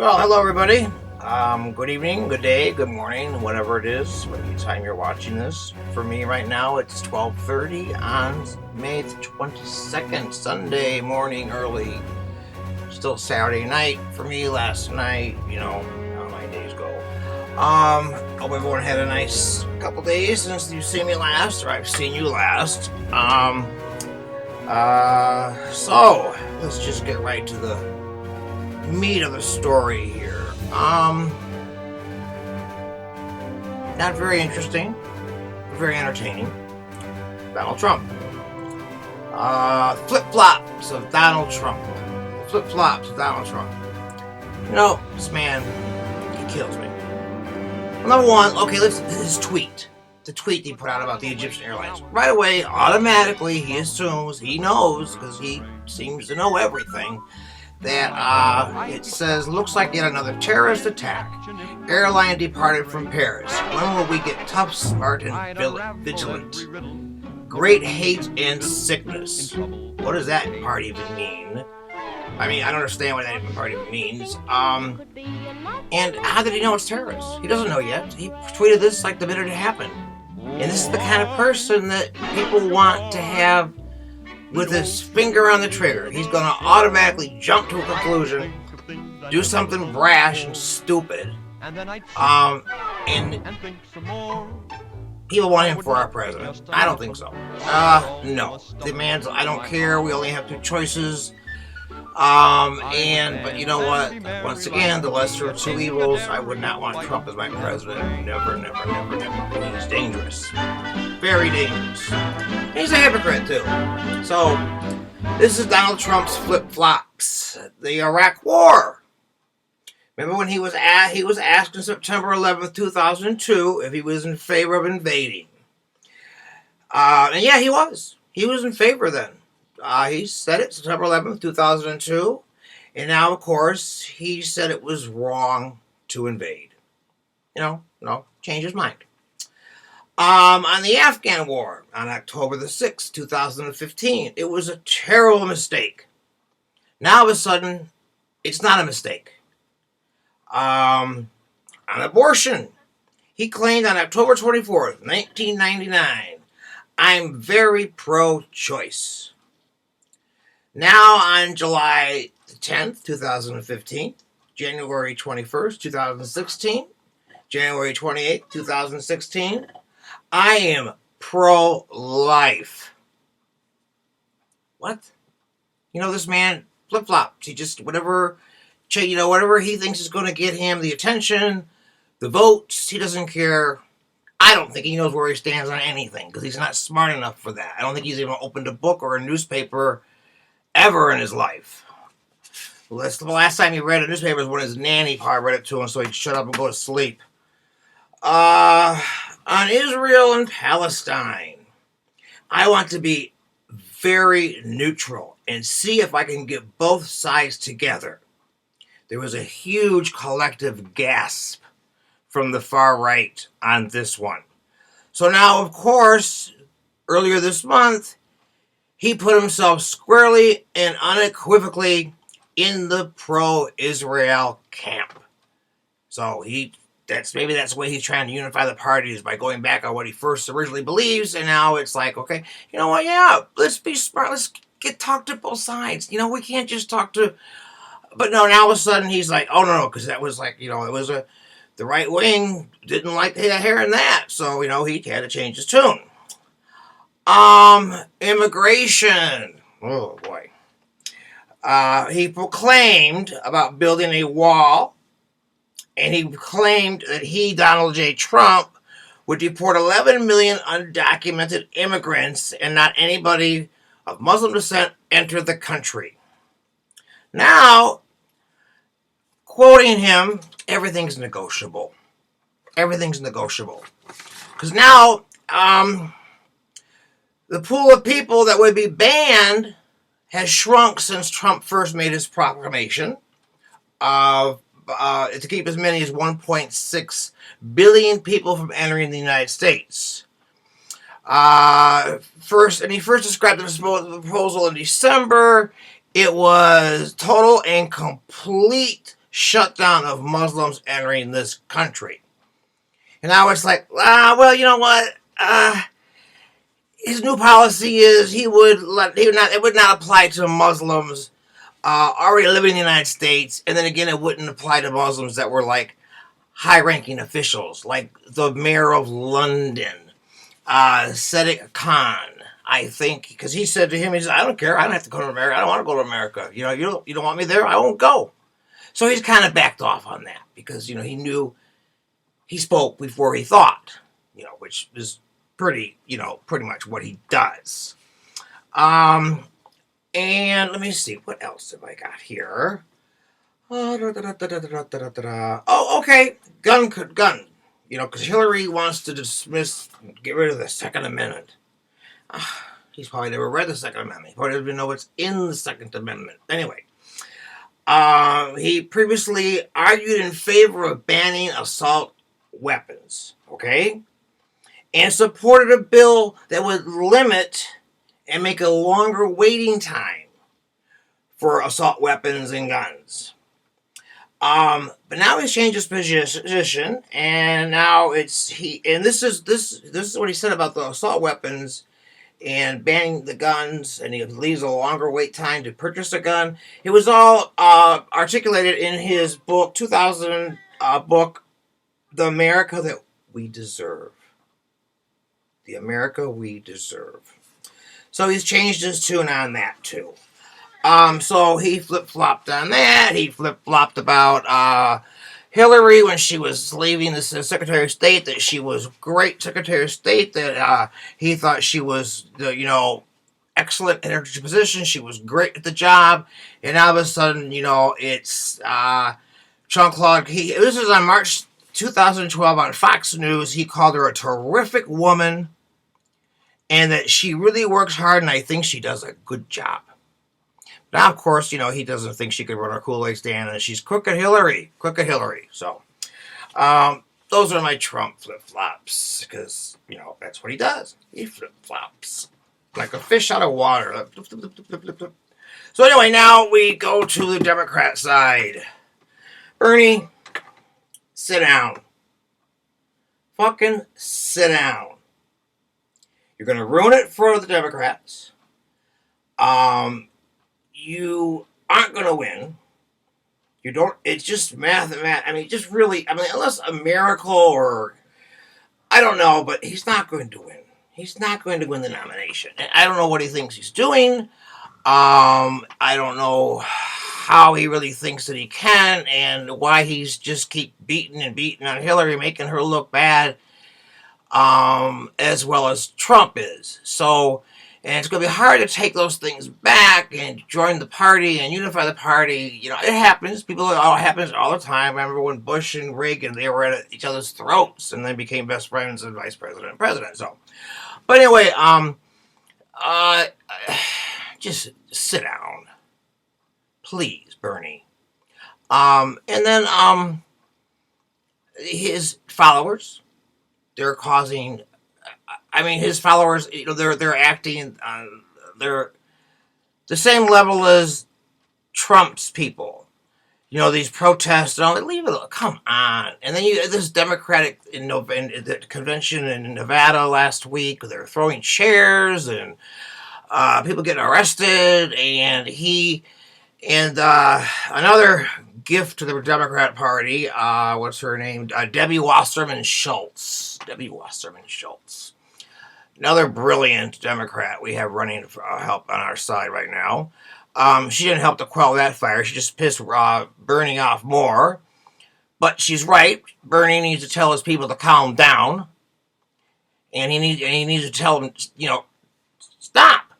Well, hello everybody. Good evening, good day, good morning, whatever it is, whatever time you're watching this. For me right now, it's 12:30 on May the 22nd, Sunday morning early. Still Saturday night for me. Last night, how my days go. Hope everyone had a nice couple days since you've seen me last, or I've seen you last. So let's just get right to the meat of the story here. Not very interesting, very entertaining. Donald Trump. Flip-flops of Donald Trump. Flip-flops of Donald Trump. This man, he kills me. Number one, okay, his tweet. The tweet he put out about the Egyptian Airlines. Right away, automatically, he assumes, he knows, because he seems to know everything, that it says, looks like yet another terrorist attack. Airline departed from Paris. When will we get tough, smart, and vigilant? Great hate and sickness. What does that part even mean? I mean, I don't understand what that part even means. And how did he know it's terrorists? He doesn't know yet. He tweeted this like the minute it happened. And this is the kind of person that people want to have with his finger on the trigger. He's going to automatically jump to a conclusion, do something brash and stupid, and people want him for our president. I don't think so. No. The man's, I don't care, we only have two choices. But you know what? Once again, the lesser of two evils. I would not want Trump as my president. Never, never, never, never. He's dangerous. Very dangerous. He's a hypocrite, too. So, this is Donald Trump's flip-flops. The Iraq War. Remember when he was asked on September 11th, 2002, if he was in favor of invading. And yeah, he was. He was in favor then. He said it September 11th, 2002. And now, of course, he said it was wrong to invade. Change his mind. On the Afghan war, on October the 6th, 2015, it was a terrible mistake. Now, all of a sudden, it's not a mistake. On abortion, he claimed on October 24th, 1999, I'm very pro-choice. Now on July 10th, 2015, January 21st, 2016, January 28th, 2016, I am pro-life. What? This man flip-flops. He just, whatever he thinks is going to get him the attention, the votes, he doesn't care. I don't think he knows where he stands on anything, because he's not smart enough for that. I don't think he's even opened a book or a newspaper ever in his life. The last time he read a newspaper was when his nanny probably read it to him, so he'd shut up and go to sleep. On Israel and Palestine, I want to be very neutral and see if I can get both sides together. There was a huge collective gasp from the far right on this one. So now, of course, earlier this month, he put himself squarely and unequivocally in the pro-Israel camp. So that's the way he's trying to unify the parties, by going back on what he first originally believes, and now it's like, okay, you know what, yeah, let's be smart, let's talk to both sides. We can't just talk to, but no, now all of a sudden he's like, oh no, because that was like, it was the right wing didn't like hearing that, so, he had to change his tune. Immigration. Oh boy. He proclaimed about building a wall, and he claimed that Donald J. Trump, would deport 11 million undocumented immigrants and not anybody of Muslim descent enter the country. Now, quoting him, everything's negotiable. Everything's negotiable. Because now, the pool of people that would be banned has shrunk since Trump first made his proclamation to keep as many as 1.6 billion people from entering the United States. He first described the proposal in December. It was total and complete shutdown of Muslims entering this country. And I was like, well, you know what? His new policy is it would not apply to Muslims already living in the United States, and then again, it wouldn't apply to Muslims that were like high-ranking officials, like the mayor of London, Sadiq Khan. I think because he said to him, he said, "I don't care. I don't have to go to America. I don't want to go to America. You don't want me there. I won't go." So he's kind of backed off on that because he knew he spoke before he thought, which is pretty much what he does. And let me see, what else have I got here? Oh, okay, gun. Because Hillary wants to get rid of the Second Amendment. He's probably never read the Second Amendment. He probably doesn't even know what's in the Second Amendment. Anyway, he previously argued in favor of banning assault weapons, okay? And supported a bill that would limit and make a longer waiting time for assault weapons and guns. But now he's changed his position, and now this is what he said about the assault weapons and banning the guns, and he leaves a longer wait time to purchase a gun. It was all articulated in his book, 2000 book, The America That We Deserve. The America We Deserve. So he's changed his tune on that too. So he flip-flopped on that. He flip-flopped about Hillary when she was leaving the Secretary of State, that she was great Secretary of State, that he thought she was, excellent in her position. She was great at the job. And all of a sudden, it's Jean-Claude. This is on March 2012 on Fox News. He called her a terrific woman and that she really works hard, and I think she does a good job. Now, of course, he doesn't think she could run a Kool-Aid stand, and she's Crooked Hillary. So, those are my Trump flip-flops, because, that's what he does. He flip-flops like a fish out of water. So anyway, now we go to the Democrat side. Bernie, sit down. Fucking sit down. You're going to ruin it for the Democrats. You aren't going to win. It's just mathematics. Just really, unless a miracle or, I don't know, but he's not going to win. He's not going to win the nomination. And I don't know what he thinks he's doing. I don't know how he really thinks that he can, and why he's just keep beating on Hillary, making her look bad, as well as Trump is. So, and it's going to be hard to take those things back and join the party and unify the party. It happens. It happens all the time. I remember when Bush and Reagan, they were at each other's throats and then became best friends and vice president and president. So, but anyway, just sit down, please, Bernie. And then his followers, they're causing. His followers, they're acting on they're the same level as Trump's people. These protests and all that. Leave it alone. Come on. And then this Democratic in the convention in Nevada last week, they're throwing chairs and people getting arrested, and another gift to the Democrat Party. What's her name? Debbie Wasserman Schultz. Another brilliant Democrat we have running for help on our side right now. She didn't help to quell that fire. She just pissed Bernie off more. But she's right. Bernie needs to tell his people to calm down. And he needs to tell them, stop.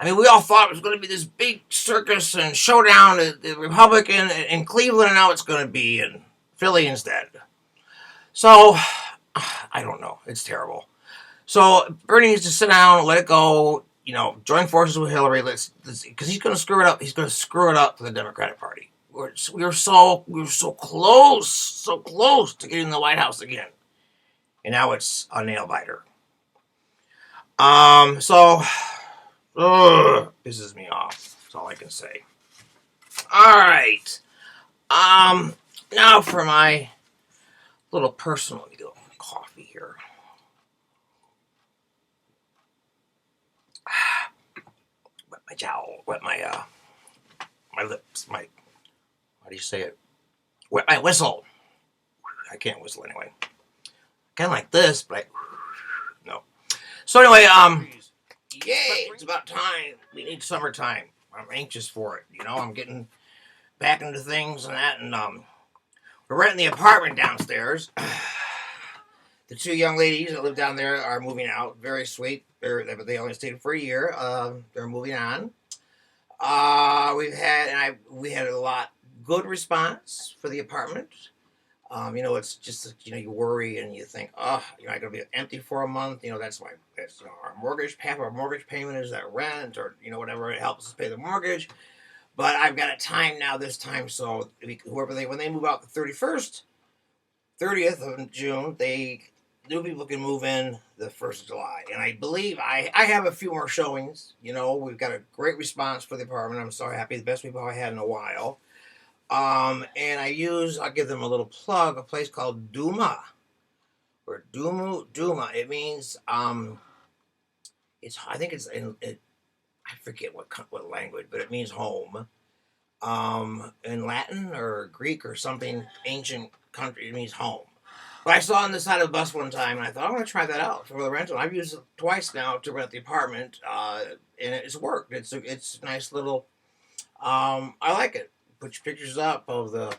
We all thought it was going to be this big circus and showdown, the Republican in Cleveland, and now it's going to be in Philly instead. So, I don't know. It's terrible. So, Bernie needs to sit down, let it go, join forces with Hillary, because he's going to screw it up. He's going to screw it up for the Democratic Party. We were so close to getting in the White House again. And now it's a nail biter. Pisses me off. That's all I can say. All right. Now for my little personal, let me get a little coffee here. Wet my jowl, wet my my lips, my, how do you say it? Wet my whistle. I can't whistle anyway. Kind of like this, but no. So anyway, yay, it's about time. We need summertime. I'm anxious for it. You know, I'm getting back into things and that, and we're renting the apartment downstairs. The two young ladies that live down there are moving out. Very sweet. They only stayed for a year. They're moving on. We had a lot good response for the apartment. You know, it's just, you know, you worry and you think, oh, you know, I'm gonna be empty for a month. You know, that's you know, our mortgage, half of our mortgage payment is that rent, or you know, whatever, it helps us pay the mortgage. But I've got a time now this time, so when they move out the 30th of June, new people can move in the 1st of July. And I believe I have a few more showings. You know, we've got a great response for the apartment. I'm so happy. The best people I had in a while. And I'll give them a little plug, a place called Duma. Or Duma. It means, I think it's I forget what language, but it means home. In Latin or Greek or something ancient country, it means home. But I saw it on the side of the bus one time, and I thought, I'm going to try that out for the rental. I've used it twice now to rent the apartment, and it's worked. It's a nice little, I like it. Put your pictures up of the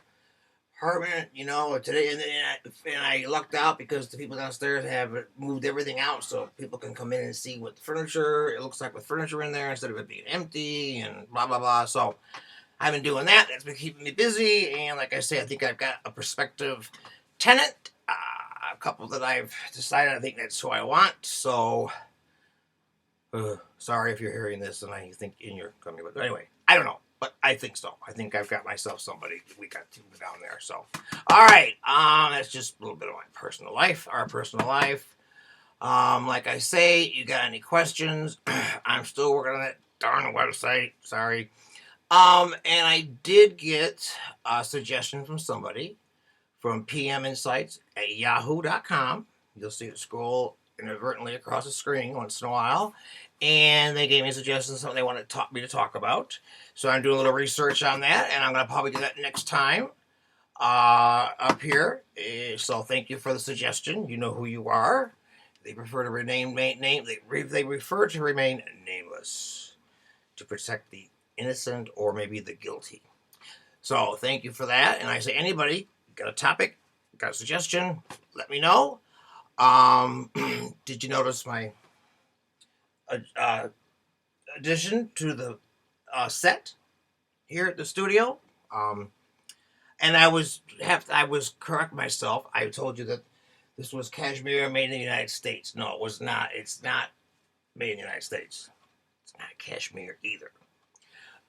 apartment, you know, today, and I lucked out because the people downstairs have moved everything out so people can come in and see what the furniture, it looks like with furniture in there instead of it being empty and blah, blah, blah. So I've been doing that. That's been keeping me busy, and like I say, I think I've got a prospective tenant. A couple that I've decided I think that's who I want. So, sorry if you're hearing this and I think in your company, but anyway, I don't know, but I think so. I think I've got myself somebody. We got two down there. So, all right, that's just a little bit of my personal life, our personal life. Like I say, you got any questions? I'm still working on that darn website. Sorry. And I did get a suggestion from somebody from pminsights@yahoo.com. You'll see it scroll inadvertently across the screen once in a while. And they gave me suggestions, something they want me to talk about. So I'm doing a little research on that, and I'm going to probably do that next time up here. So thank you for the suggestion. You know who you are. They prefer to remain they refer to remain nameless to protect the innocent or maybe the guilty. So thank you for that. And I say, anybody got a topic, got a suggestion, let me know. Did you notice my addition to the set here at the studio? And I was correct myself. I told you that this was cashmere made in the United States. No, it was not. It's not made in the United States. It's not cashmere either.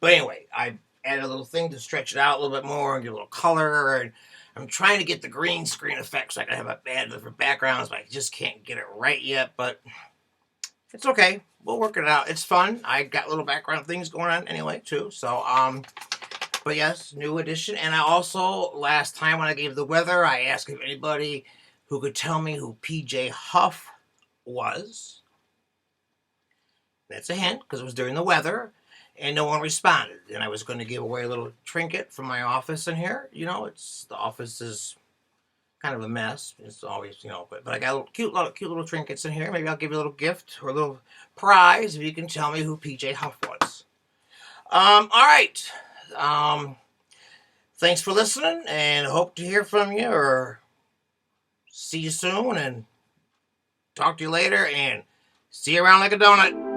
But anyway, I added a little thing to stretch it out a little bit more and get a little color, and I'm trying to get the green screen effect so I can have a bad different backgrounds, but I just can't get it right yet. But it's okay. We'll work it out. It's fun. I got little background things going on anyway too. So but yes, new edition. And I also, last time when I gave the weather, I asked if anybody who could tell me who PJ Huff was. That's a hint because it was during the weather. And no one responded. And I was going to give away a little trinket from my office in here. You know, the office is kind of a mess. It's always, you know, but I got cute little trinkets in here. Maybe I'll give you a little gift or a little prize if you can tell me who PJ Huff was. All right. Thanks for listening, and hope to hear from you or see you soon, and talk to you later, and see you around like a donut.